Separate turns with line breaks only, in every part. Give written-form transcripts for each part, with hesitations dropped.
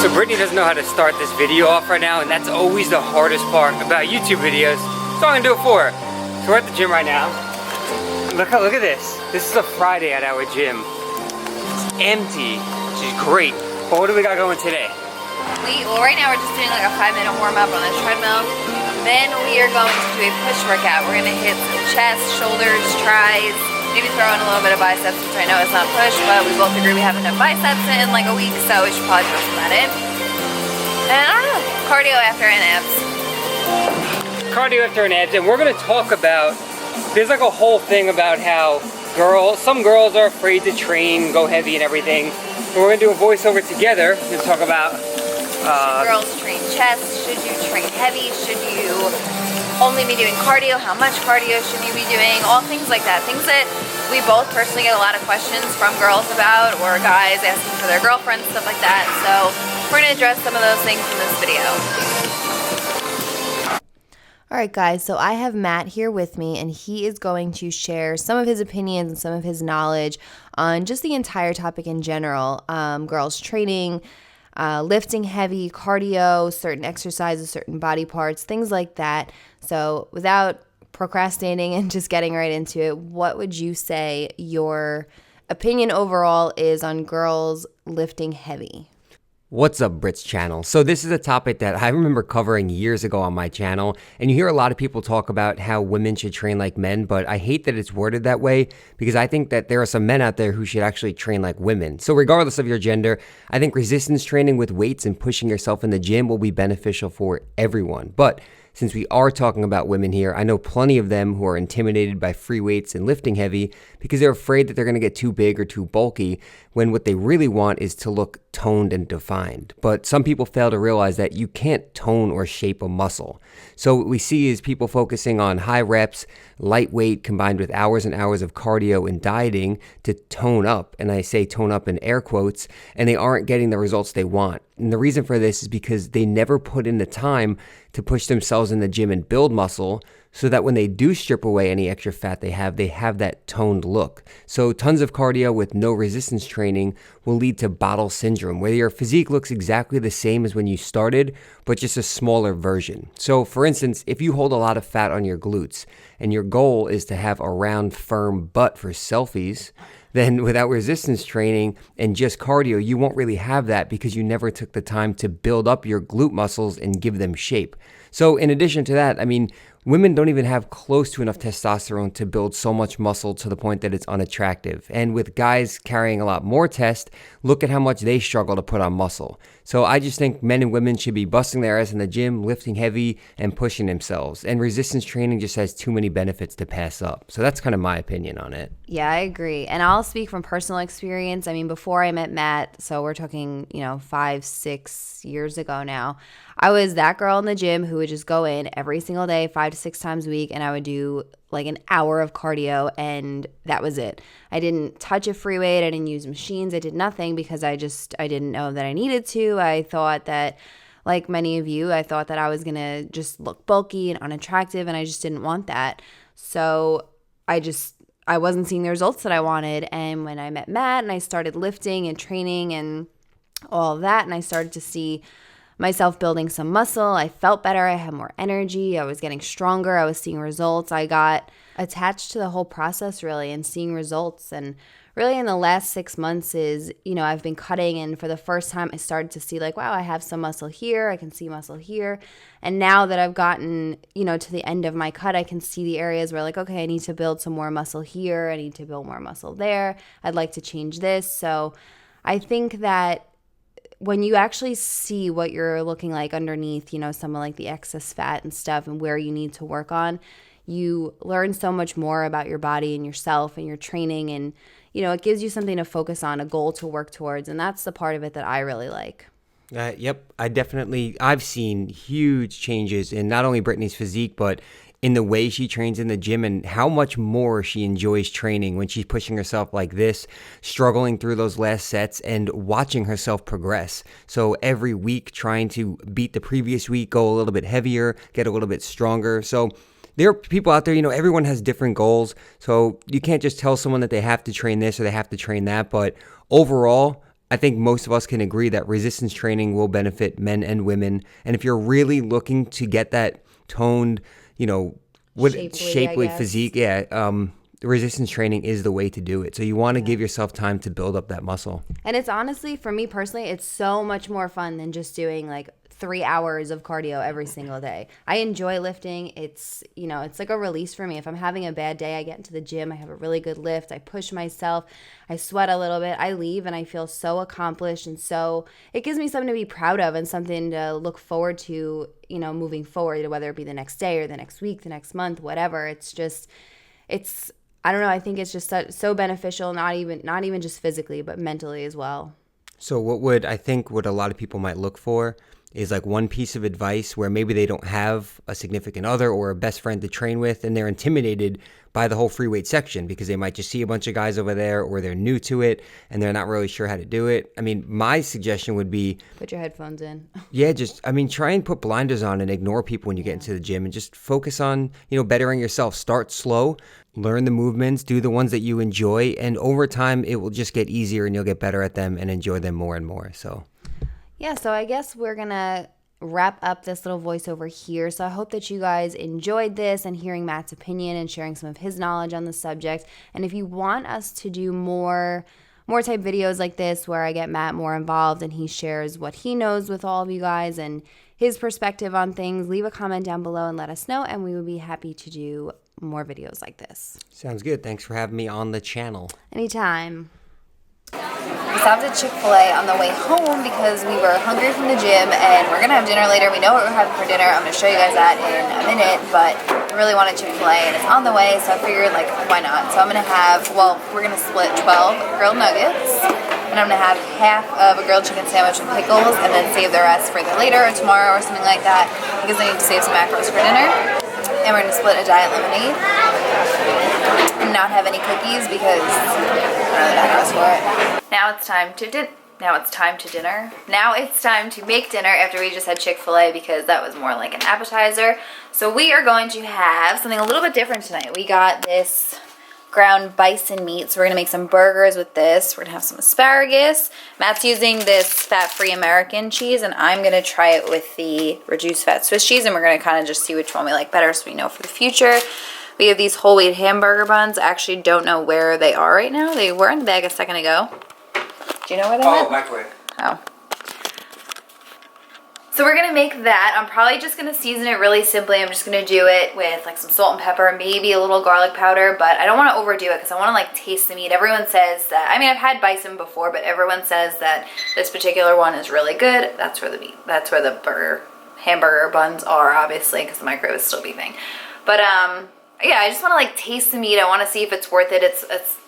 So Brittany doesn't know how to start this video off right now, and that's always the hardest part about YouTube videos. So I'm gonna do it for her. So we're at the gym right now. Look at this. This is a Friday at our gym. It's empty, which is great. But what do we got going today?
Well, right now we're just doing like a 5-minute warm-up on the treadmill. Then we are going to do a push workout. We're gonna hit some chest, shoulders, tries, maybe throw in a little bit of biceps, which I know is not push, but we both agree we haven't done biceps in like a week, so we should probably throw some of that in. And I don't know, cardio after and abs.
Cardio after an abs, and we're gonna talk about, there's like a whole thing about how some girls are afraid to train, go heavy and everything. So we're gonna do a voiceover together to talk about
should girls train chest? Should you train heavy? Should you only be doing cardio? How much cardio should you be doing? All things like that. Things that we both personally get a lot of questions from girls about, or guys asking for their girlfriends, stuff like that. So we're gonna address some of those things in this video.
All right, guys, so I have Matt here with me, and he is going to share some of his opinions and some of his knowledge on just the entire topic in general. Girls training, lifting heavy, cardio, certain exercises, certain body parts, things like that. So without procrastinating and just getting right into it, what would you say your opinion overall is on girls lifting heavy?
What's up, Brit's channel? So this is a topic that I remember covering years ago on my channel, and you hear a lot of people talk about how women should train like men, but I hate that it's worded that way because I think that there are some men out there who should actually train like women. So regardless of your gender, I think resistance training with weights and pushing yourself in the gym will be beneficial for everyone. But since we are talking about women here, I know plenty of them who are intimidated by free weights and lifting heavy because they're afraid that they're going to get too big or too bulky, when what they really want is to look toned and defined. But some people fail to realize that you can't tone or shape a muscle. So what we see is people focusing on high reps, lightweight combined with hours and hours of cardio and dieting to tone up. And I say tone up in air quotes, and they aren't getting the results they want. And the reason for this is because they never put in the time to push themselves in the gym and build muscle, so that when they do strip away any extra fat they have that toned look. So tons of cardio with no resistance training will lead to bottle syndrome, where your physique looks exactly the same as when you started, but just a smaller version. So for instance, if you hold a lot of fat on your glutes and your goal is to have a round, firm butt for selfies, then without resistance training and just cardio, you won't really have that because you never took the time to build up your glute muscles and give them shape. So in addition to that, I mean, women don't even have close to enough testosterone to build so much muscle to the point that it's unattractive. And with guys carrying a lot more test, look at how much they struggle to put on muscle. So I just think men and women should be busting their ass in the gym, lifting heavy, and pushing themselves. And resistance training just has too many benefits to pass up. So that's kind of my opinion on it.
Yeah, I agree. And I'll speak from personal experience. I mean, before I met Matt, so we're talking, 5-6 years ago now, I was that girl in the gym who would just go in every single day, 5 to 6 times a week, and I would do like an hour of cardio, and that was it. I didn't touch a free weight. I didn't use machines. I did nothing because I didn't know that I needed to. I thought that, like many of you, I thought that I was going to just look bulky and unattractive, and I just didn't want that. So I wasn't seeing the results that I wanted. And when I met Matt and I started lifting and training and all of that, and I started to see myself building some muscle, I felt better. I had more energy. I was getting stronger. I was seeing results. I got attached to the whole process really and seeing results. And really in the last 6 months is, I've been cutting, and for the first time I started to see like, wow, I have some muscle here. I can see muscle here. And now that I've gotten, to the end of my cut, I can see the areas where like, okay, I need to build some more muscle here. I need to build more muscle there. I'd like to change this. So I think that when you actually see what you're looking like underneath, some of like the excess fat and stuff and where you need to work on, you learn so much more about your body and yourself and your training, and, it gives you something to focus on, a goal to work towards. And that's the part of it that I really like.
Yep, I've seen huge changes in not only Brittany's physique, but in the way she trains in the gym and how much more she enjoys training when she's pushing herself like this, struggling through those last sets and watching herself progress. So every week trying to beat the previous week, go a little bit heavier, get a little bit stronger. So there are people out there, everyone has different goals. So you can't just tell someone that they have to train this or they have to train that. But overall, I think most of us can agree that resistance training will benefit men and women. And if you're really looking to get that toned, shapely physique, resistance training is the way to do it. So you want to give yourself time to build up that muscle.
And it's honestly, for me personally, it's so much more fun than just doing like 3 hours of cardio every single day. I enjoy lifting. It's like a release for me. If I'm having a bad day, I get into the gym, I have a really good lift, I push myself, I sweat a little bit, I leave and I feel so accomplished, and so it gives me something to be proud of and something to look forward to, moving forward, whether it be the next day or the next week, the next month, whatever. I don't know, I think it's just so beneficial, not even just physically, but mentally as well.
So what a lot of people might look for is like one piece of advice where maybe they don't have a significant other or a best friend to train with, and they're intimidated by the whole free weight section because they might just see a bunch of guys over there, or they're new to it and they're not really sure how to do it. I mean, my suggestion would be
put your headphones in.
Yeah, try and put blinders on and ignore people when you get into the gym, and just focus on, bettering yourself. Start slow, learn the movements, do the ones that you enjoy, and over time it will just get easier and you'll get better at them and enjoy them more and more. So
I guess we're going to wrap up this little voiceover here. So I hope that you guys enjoyed this and hearing Matt's opinion and sharing some of his knowledge on the subject. And if you want us to do more type videos like this where I get Matt more involved and he shares what he knows with all of you guys and his perspective on things, leave a comment down below and let us know, and we would be happy to do more videos like this.
Sounds good. Thanks for having me on the channel.
Anytime.
We stopped at Chick-fil-A on the way home because we were hungry from the gym and we're going to have dinner later. We know what we're having for dinner. I'm going to show you guys that in a minute, but we really wanted Chick-fil-A and it's on the way, so I figured, why not? So I'm going to have, we're going to split 12 grilled nuggets, and I'm going to have half of a grilled chicken sandwich with pickles and then save the rest for either later or tomorrow or something like that because I need to save some macros for dinner. And we're going to split a diet lemonade and not have any cookies because I don't know the macros for it. Now it's time to dinner. Now it's time to make dinner after we just had Chick-fil-A because that was more like an appetizer. So we are going to have something a little bit different tonight. We got this ground bison meat, so we're going to make some burgers with this. We're going to have some asparagus. Matt's using this fat-free American cheese, and I'm going to try it with the reduced fat Swiss cheese, and we're going to kind of just see which one we like better so we know for the future. We have these whole wheat hamburger buns. I actually don't know where they are right now. They were in the bag a second ago. Do you know where they went?
Oh, microwave.
Oh. So we're going to make that. I'm probably just going to season it really simply. I'm just going to do it with some salt and pepper, maybe a little garlic powder, but I don't want to overdo it because I want to taste the meat. Everyone says that, I've had bison before, but everyone says that this particular one is really good. That's where the hamburger buns are, obviously, because the microwave is still beeping. But yeah, I just want to taste the meat. I want to see if it's worth it. It's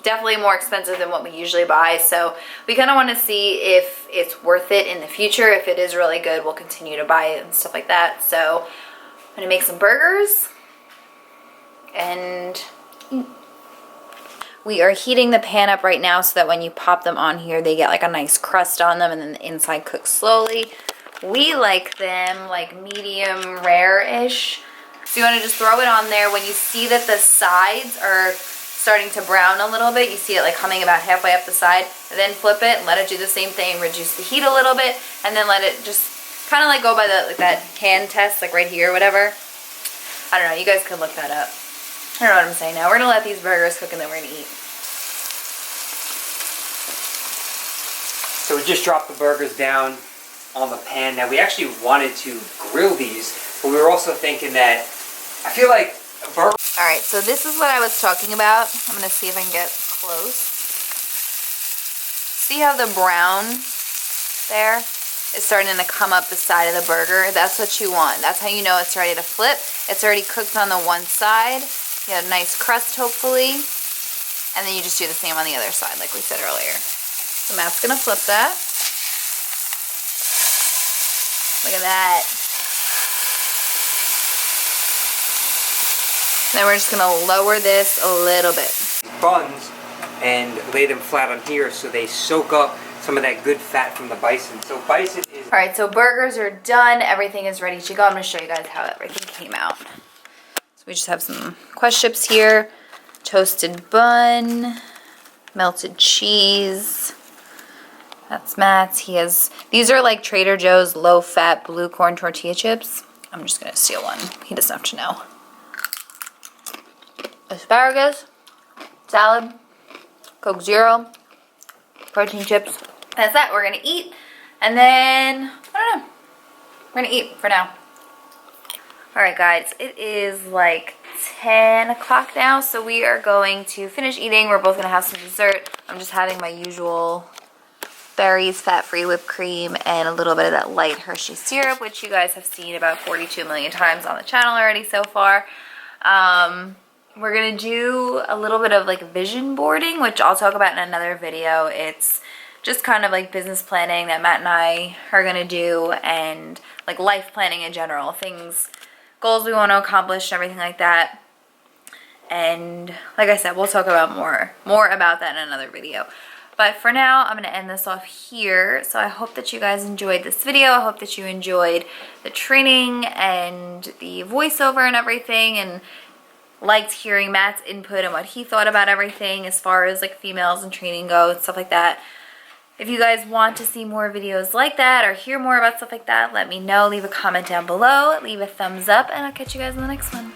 definitely more expensive than what we usually buy, so we kind of want to see if it's worth it in the future. If it is really good, we'll continue to buy it and stuff like that. So I'm gonna make some burgers and we are heating the pan up right now so that when you pop them on here, they get a nice crust on them and then the inside cooks slowly. We like them medium rare-ish. So you want to just throw it on there. When you see that the sides are starting to brown a little bit, you see it coming about halfway up the side, and then flip it and let it do the same thing, reduce the heat a little bit, and then let it just kind of go by that hand test, right here or whatever. I don't know, you guys could look that up. I don't know what I'm saying now. We're gonna let these burgers cook and then we're gonna eat.
So we just dropped the burgers down on the pan. Now we actually wanted to grill these, but we were also thinking that I feel like a burger.
Alright, so this is what I was talking about. I'm going to see if I can get close. See how the brown there is starting to come up the side of the burger? That's what you want. That's how you know it's ready to flip. It's already cooked on the one side. You have a nice crust, hopefully. And then you just do the same on the other side, like we said earlier. So Matt's going to flip that. Look at that. Then we're just going to lower this a little bit.
Buns and lay them flat on here so they soak up some of that good fat from the bison. So bison is...
Alright, so burgers are done. Everything is ready to go. I'm going to show you guys how everything came out. So we just have some Quest chips here, toasted bun, melted cheese, That's Matt's. He has, these are like Trader Joe's low-fat blue corn tortilla chips. I'm just gonna steal one. He doesn't have to know. Asparagus, salad, Coke Zero, protein chips. That's that. We're gonna eat, and then I don't know. We're gonna eat for now. All right, guys. It is like 10 o'clock now, so we are going to finish eating. We're both gonna have some dessert. I'm just having my usual berries, fat-free whipped cream, and a little bit of that light Hershey syrup, which you guys have seen about 42 million times on the channel already so far. We're gonna do a little bit of like vision boarding, which I'll talk about in another video. It's just kind of like business planning that Matt and I are gonna do, and like life planning in general, things, goals we want to accomplish, and everything like that. And like I said, we'll talk about more about that in another video. But for now, I'm going to end this off here. So I hope that you guys enjoyed this video. I hope that you enjoyed the training and the voiceover and everything, and liked hearing Matt's input and what he thought about everything as far as like females and training go and stuff like that. If you guys want to see more videos like that or hear more about stuff like that, let me know. Leave a comment down below. Leave a thumbs up, and I'll catch you guys in the next one.